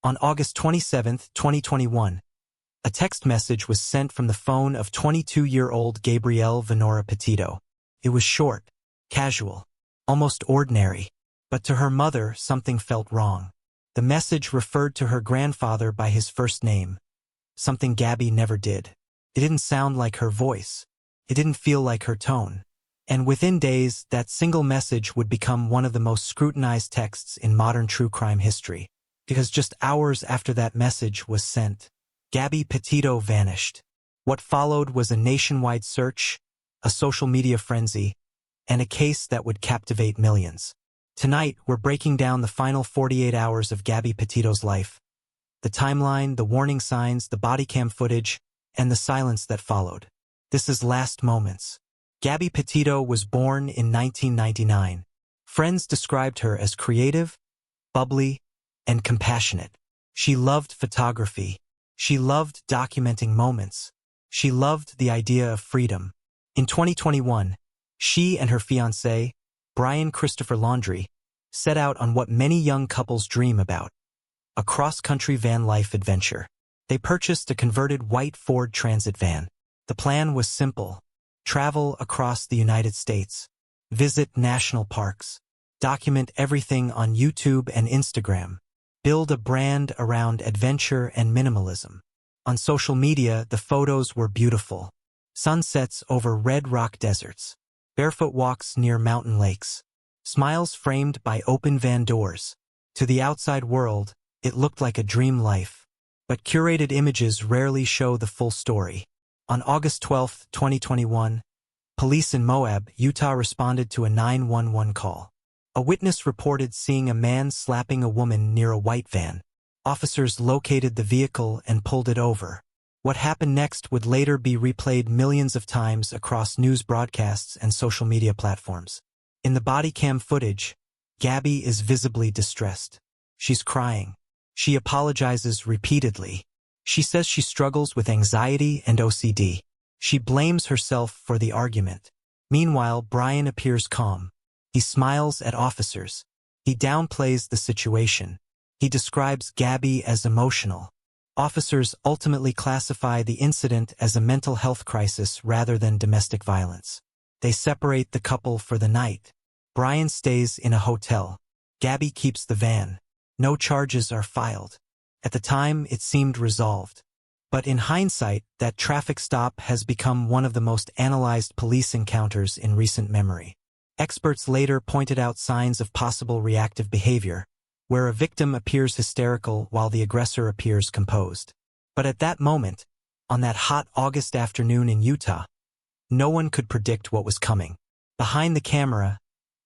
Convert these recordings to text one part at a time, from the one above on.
On August 27, 2021, a text message was sent from the phone of 22-year-old Gabrielle Venora Petito. It was short, casual, almost ordinary, but to her mother something felt wrong. The message referred to her grandfather by his first name, something Gabby never did. It didn't sound like her voice. It didn't feel like her tone. And within days, that single message would become one of the most scrutinized texts in modern true crime history. Because just hours after that message was sent, Gabby Petito vanished. What followed was a nationwide search, a social media frenzy, and a case that would captivate millions. Tonight, we're breaking down the final 48 hours of Gabby Petito's life. The timeline, the warning signs, the bodycam footage, and the silence that followed. This is Last Moments. Gabby Petito was born in 1999. Friends described her as creative, bubbly, and compassionate. She loved photography. She loved documenting moments. She loved the idea of freedom. In 2021, she and her fiancé, Brian Christopher Laundrie, set out on what many young couples dream about, a cross-country van life adventure. They purchased a converted white Ford Transit van. The plan was simple: travel across the United States, visit national parks, document everything on YouTube and Instagram, build a brand around adventure and minimalism. On social media, the photos were beautiful. Sunsets over red rock deserts, barefoot walks near mountain lakes, smiles framed by open van doors. To the outside world, it looked like a dream life. But curated images rarely show the full story. On August 12, 2021, police in Moab, Utah responded to a 911 call. A witness reported seeing a man slapping a woman near a white van. Officers located the vehicle and pulled it over. What happened next would later be replayed millions of times across news broadcasts and social media platforms. In the bodycam footage, Gabby is visibly distressed. She's crying. She apologizes repeatedly. She says she struggles with anxiety and OCD. She blames herself for the argument. Meanwhile, Brian appears calm. He smiles at officers. He downplays the situation. He describes Gabby as emotional. Officers ultimately classify the incident as a mental health crisis rather than domestic violence. They separate the couple for the night. Brian stays in a hotel. Gabby keeps the van. No charges are filed. At the time, it seemed resolved. But in hindsight, that traffic stop has become one of the most analyzed police encounters in recent memory. Experts later pointed out signs of possible reactive behavior, where a victim appears hysterical while the aggressor appears composed. But at that moment, on that hot August afternoon in Utah, no one could predict what was coming. Behind the camera,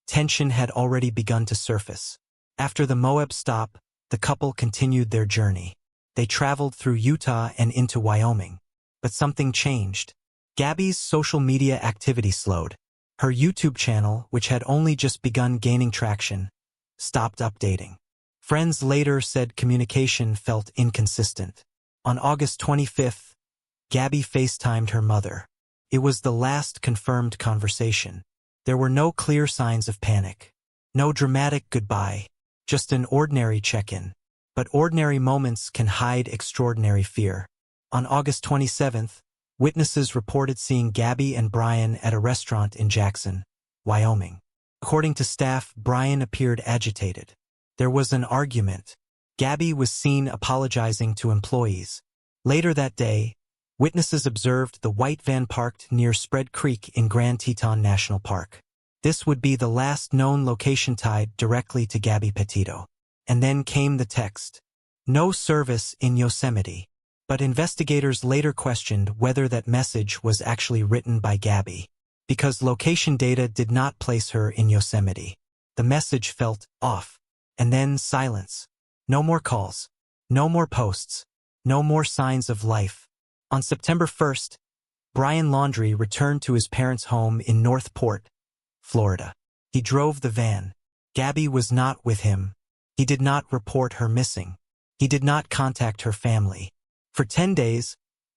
tension had already begun to surface. After the Moab stop, the couple continued their journey. They traveled through Utah and into Wyoming. But something changed. Gabby's social media activity slowed. Her YouTube channel, which had only just begun gaining traction, stopped updating. Friends later said communication felt inconsistent. On August 25th, Gabby FaceTimed her mother. It was the last confirmed conversation. There were no clear signs of panic. No dramatic goodbye. Just an ordinary check-in. But ordinary moments can hide extraordinary fear. On August 27th, witnesses reported seeing Gabby and Brian at a restaurant in Jackson, Wyoming. According to staff, Brian appeared agitated. There was an argument. Gabby was seen apologizing to employees. Later that day, witnesses observed the white van parked near Spread Creek in Grand Teton National Park. This would be the last known location tied directly to Gabby Petito. And then came the text. No service in Yosemite. But investigators later questioned whether that message was actually written by Gabby, because location data did not place her in Yosemite. The message felt off. And then silence. No more calls. No more posts. No more signs of life. On September 1st, Brian Laundrie returned to his parents' home in North Port, Florida. He drove the van. Gabby was not with him. He did not report her missing. He did not contact her family. For 10 days,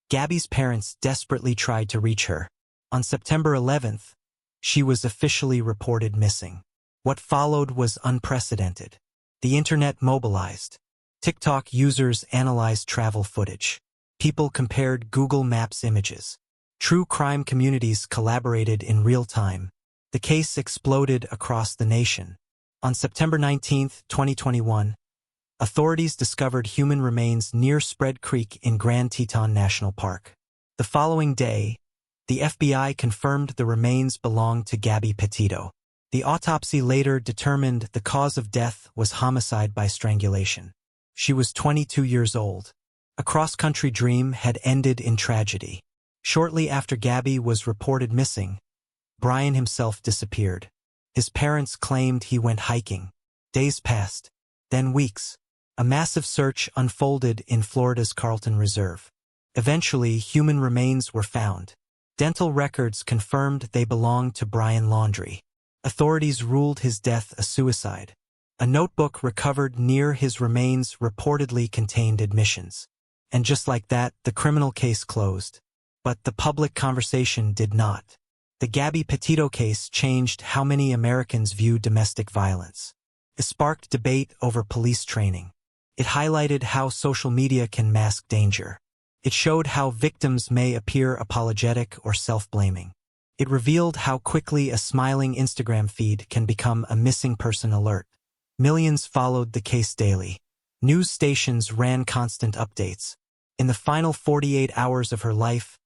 Gabby's parents desperately tried to reach her. On September 11th, she was officially reported missing. What followed was unprecedented. The internet mobilized. TikTok users analyzed travel footage. People compared Google Maps images. True crime communities collaborated in real time. The case exploded across the nation. On September 19, 2021, authorities discovered human remains near Spread Creek in Grand Teton National Park. The following day, the FBI confirmed the remains belonged to Gabby Petito. The autopsy later determined the cause of death was homicide by strangulation. She was 22 years old. A cross-country dream had ended in tragedy. Shortly after Gabby was reported missing, Brian himself disappeared. His parents claimed he went hiking. Days passed, then weeks. A massive search unfolded in Florida's Carlton Reserve. Eventually, human remains were found. Dental records confirmed they belonged to Brian Laundrie. Authorities ruled his death a suicide. A notebook recovered near his remains reportedly contained admissions. And just like that, the criminal case closed. But the public conversation did not. The Gabby Petito case changed how many Americans view domestic violence. It sparked debate over police training. It highlighted how social media can mask danger. It showed how victims may appear apologetic or self-blaming. It revealed how quickly a smiling Instagram feed can become a missing person alert. Millions followed the case daily. News stations ran constant updates. In the final 48 hours of her life,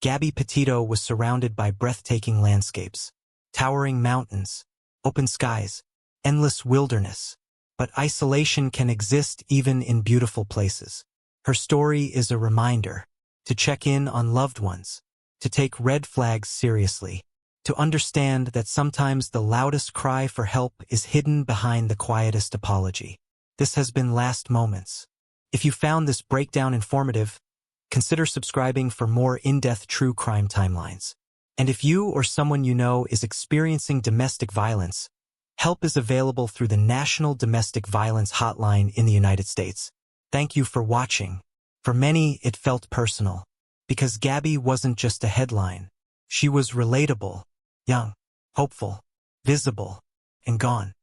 Gabby Petito was surrounded by breathtaking landscapes, towering mountains, open skies, endless wilderness. But isolation can exist even in beautiful places. Her story is a reminder to check in on loved ones, to take red flags seriously, to understand that sometimes the loudest cry for help is hidden behind the quietest apology. This has been Last Moments. If you found this breakdown informative, consider subscribing for more in-depth true crime timelines. And if you or someone you know is experiencing domestic violence, help is available through the National Domestic Violence Hotline in the United States. Thank you for watching. For many, it felt personal, because Gabby wasn't just a headline. She was relatable, young, hopeful, visible, and gone.